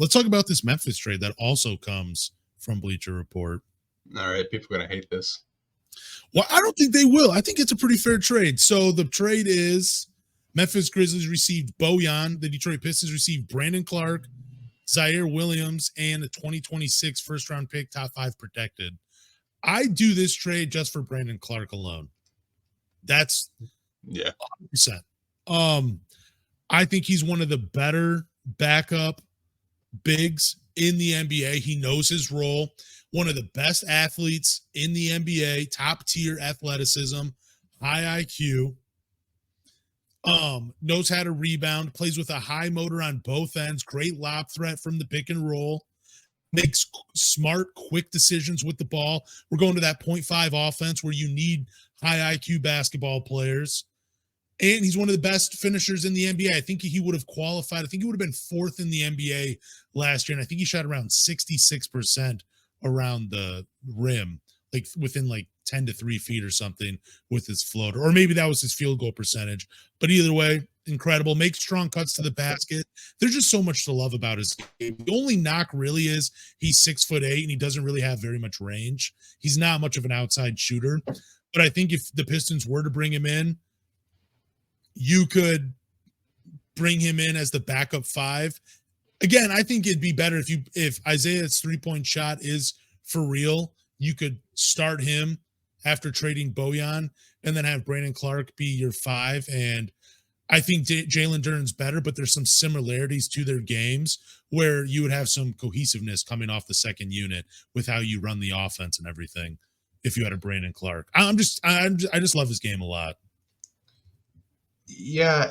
let's talk about this Memphis trade that also comes from Bleacher Report. All right, people are going to hate this. Well, I don't think they will. I think it's a pretty fair trade. So the trade is Memphis Grizzlies received Bojan. The Detroit Pistons received Brandon Clarke, Zaire Williams, and a 2026 first-round pick, top 5 protected. I do this trade just for Brandon Clarke alone. That's 100%. I think he's one of the better backup bigs in the NBA. He knows his role. One of the best athletes in the NBA, top tier athleticism, high IQ, knows how to rebound, plays with a high motor on both ends, great lob threat from the pick and roll, makes smart, quick decisions with the ball. We're going to that 0.5 offense where you need high IQ basketball players. And he's one of the best finishers in the NBA. I think he would have qualified. I think he would have been 4th in the NBA last year. And I think he shot around 66% around the rim, like within like 10 to 3 feet or something with his floater. Or maybe that was his field goal percentage. But either way, incredible. Makes strong cuts to the basket. There's just so much to love about his game. The only knock really is he's 6'8" and he doesn't really have very much range. He's not much of an outside shooter. But I think if the Pistons were to bring him in, you could bring him in as the backup 5. Again, I think it'd be better if Isaiah's 3-point shot is for real. You could start him after trading Bojan and then have Brandon Clarke be your 5. And I think Jalen Duren's better, but there's some similarities to their games where you would have some cohesiveness coming off the second unit with how you run the offense and everything. If you had a Brandon Clarke, I just love his game a lot. Yeah,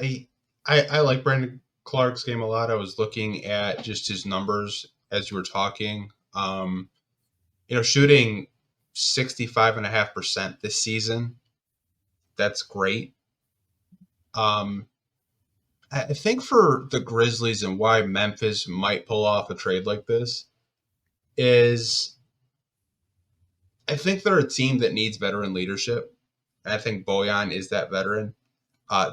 I like Brandon Clarke's game a lot. I was looking at just his numbers as you were talking. Shooting 65.5% this season. That's great. I think for the Grizzlies and why Memphis might pull off a trade like this is I think they're a team that needs veteran leadership. And I think Bojan is that veteran.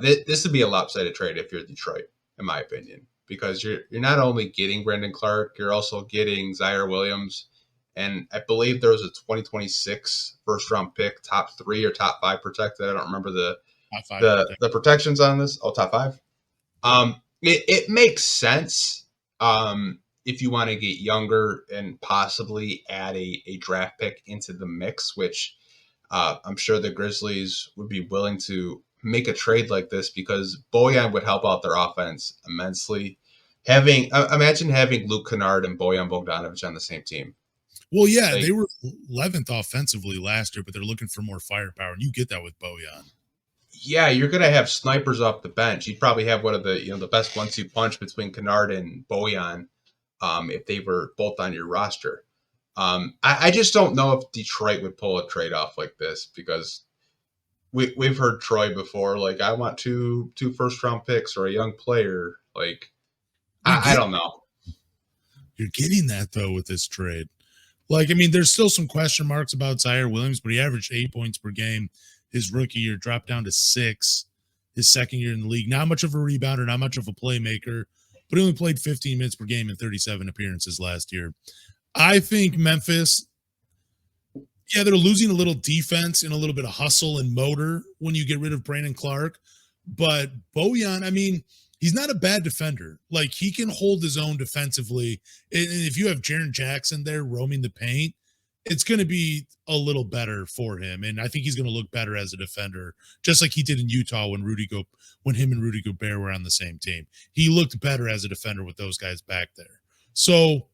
This would be a lopsided trade if you're Detroit, in my opinion, because you're not only getting Brandon Clarke, you're also getting Zaire Williams, and I believe there was a 2026 first round pick, top 3 or top 5 protected. I don't remember the protections on this. Oh, top 5. It makes sense if you want to get younger and possibly add a draft pick into the mix, which I'm sure the Grizzlies would be willing to make a trade like this because Bojan would help out their offense immensely. Imagine having Luke Kennard and Bojan Bogdanovic on the same team. Well, yeah, they were 11th offensively last year, but they're looking for more firepower, and you get that with Bojan. Yeah, you're going to have snipers off the bench. You'd probably have one of the best 1-2 punch between Kennard and Bojan if they were both on your roster. I just don't know if Detroit would pull a trade off like this because we've heard Troy before, like, I want two first-round picks or a young player. Like, I don't know. You're getting that, though, with this trade. Like, I mean, there's still some question marks about Zaire Williams, but he averaged 8 points per game his rookie year, dropped down to 6 his second year in the league. Not much of a rebounder, not much of a playmaker, but he only played 15 minutes per game in 37 appearances last year. I think Memphis, yeah, they're losing a little defense and a little bit of hustle and motor when you get rid of Brandon Clarke. But Bojan, I mean, he's not a bad defender. Like, he can hold his own defensively. And if you have Jaren Jackson there roaming the paint, it's going to be a little better for him. And I think he's going to look better as a defender, just like he did in Utah when him and Rudy Gobert were on the same team. He looked better as a defender with those guys back there. So,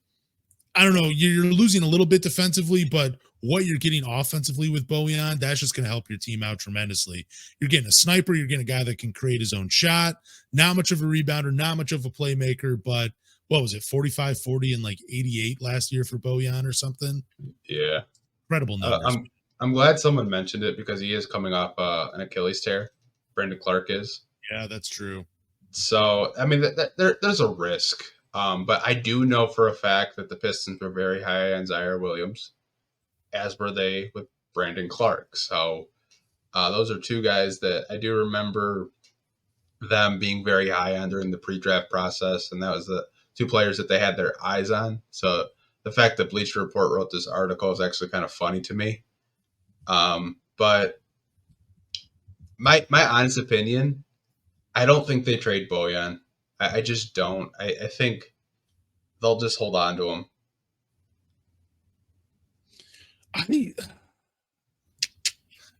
I don't know. You're losing a little bit defensively, but what you're getting offensively with Bojan, that's just going to help your team out tremendously. You're getting a sniper. You're getting a guy that can create his own shot. Not much of a rebounder, not much of a playmaker, but what was it, 45, 40, and like 88 last year for Bojan or something? Yeah. Incredible numbers. I'm glad someone mentioned it because he is coming off an Achilles tear. Brandon Clarke is. Yeah, that's true. So, I mean, there's a risk. But I do know for a fact that the Pistons were very high on Zaire Williams, as were they with Brandon Clarke. So those are two guys that I do remember them being very high on during the pre-draft process, and that was two players that they had their eyes on. So the fact that Bleacher Report wrote this article is actually kind of funny to me. But my honest opinion, I don't think they trade Bojan. I just don't. I think they'll just hold on to him.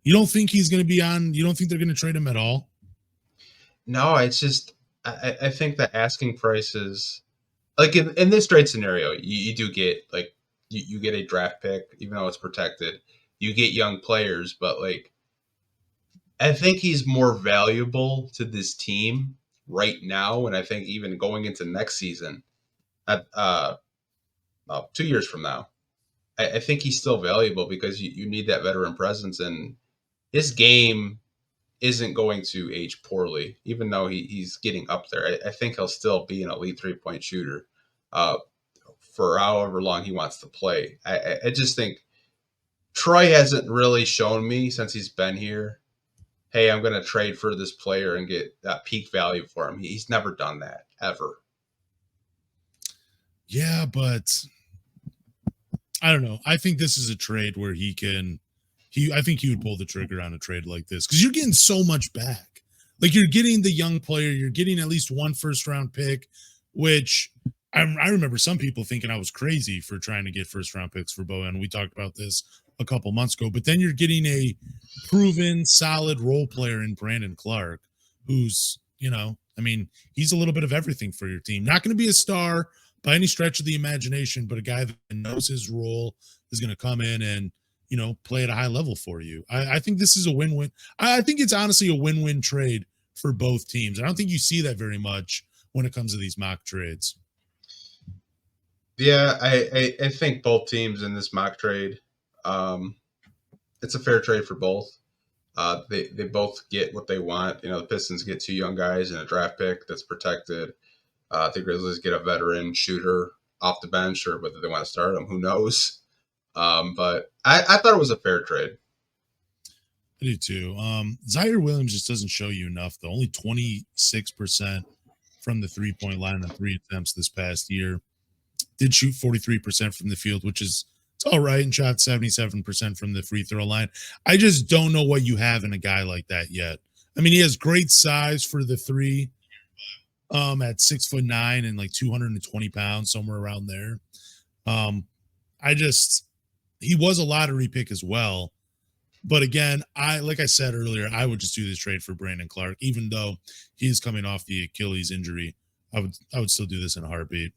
You don't think he's going to be on? You don't think they're going to trade him at all? No, it's just I think the asking price is like in this trade scenario, you do get like you get a draft pick, even though it's protected. You get young players, but like I think he's more valuable to this team right now, and I think even going into next season, at 2 years from now, I think he's still valuable because you need that veteran presence, and his game isn't going to age poorly, even though he's getting up there. I think he'll still be an elite 3-point shooter for however long he wants to play. I just think Troy hasn't really shown me since he's been here, hey, I'm going to trade for this player and get that peak value for him. He's never done that, ever. Yeah, but I don't know. I think this is a trade where I think he would pull the trigger on a trade like this because you're getting so much back. Like you're getting the young player, you're getting at least one first-round pick, which I remember some people thinking I was crazy for trying to get first-round picks for Bojan. We talked about this a couple months ago, but then you're getting a proven, solid role player in Brandon Clarke, who's, he's a little bit of everything for your team. Not going to be a star by any stretch of the imagination, but a guy that knows his role is going to come in and, play at a high level for you. I think this is a win-win. I think it's honestly a win-win trade for both teams. I don't think you see that very much when it comes to these mock trades. Yeah, I think both teams in this mock trade, it's a fair trade for both. They both get what they want. The Pistons get two young guys and a draft pick that's protected. The Grizzlies get a veteran shooter off the bench, or whether they want to start him, who knows. But I thought it was a fair trade. I do too. Zaire Williams just doesn't show you enough, though. Only 26% from the 3-point line on 3 attempts this past year. Did shoot 43% from the field, which is it's all right, and shot 77% from the free throw line. I just don't know what you have in a guy like that yet. I mean, he has great size for the three, at 6'9" and like 220 pounds, somewhere around there. He was a lottery pick as well. But again, like I said earlier, I would just do this trade for Brandon Clarke, even though he's coming off the Achilles injury. I would still do this in a heartbeat.